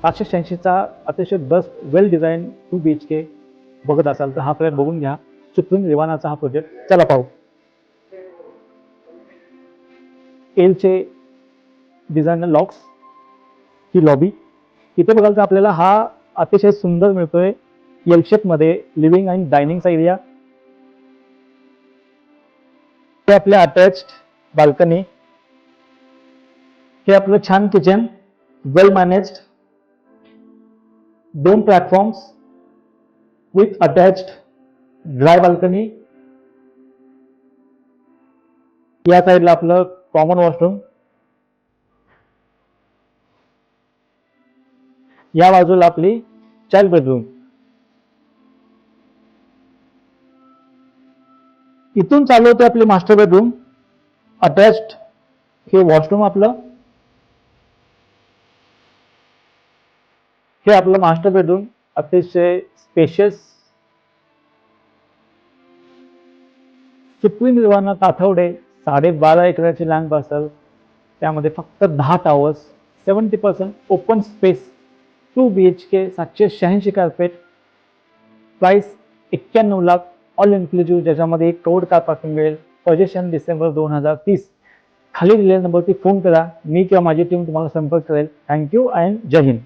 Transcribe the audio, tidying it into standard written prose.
786चा अतिशय बेस्ट वेल design 2 BHK बघत असाल तर हा फ्लॅट बघून घ्या. सुप्रीम रिवानाचा हा प्रोजेक्ट. चला पाहू. एलचे डिझायनर लॉक्स, ही लॉबी. इथे बघाल तर आपल्याला हा अतिशय सुंदर मिळतोय एल शेप मध्ये लिव्हिंग आणि डायनिंगचा एरिया. हे आपले अटॅच्ड बाल्कनी. हे आपलं छान kitchen, well managed. 2 platforms with attached dry balcony. या साईडला आपलं कॉमन वॉशरूम. या बाजूला आपली चाइल्ड बेडरूम. इथून चालू होते आपली मास्टर बेडरूम. अटॅच्ड हे वॉशरूम आपलं. हे आपलं मास्टर बेडरूम अतिशय स्पेशियस. सुप्रीम रिवाना ताथवडे 12.5 एकराची लँड असेल, त्यामध्ये फक्त 10 towers, 70% open space, 2 BHK, 786 carpet. Price 91 lakh all inclusive, ज्याच्यामध्ये 1 करोड कार पार्किंग मिळेल. पोझिशन डिसेंबर 2030. खाली दिलेल्या नंबरवरती फोन करा. मी किंवा माझी टीम तुम्हाला संपर्क करेल. थँक्यू अँड जय हिंद.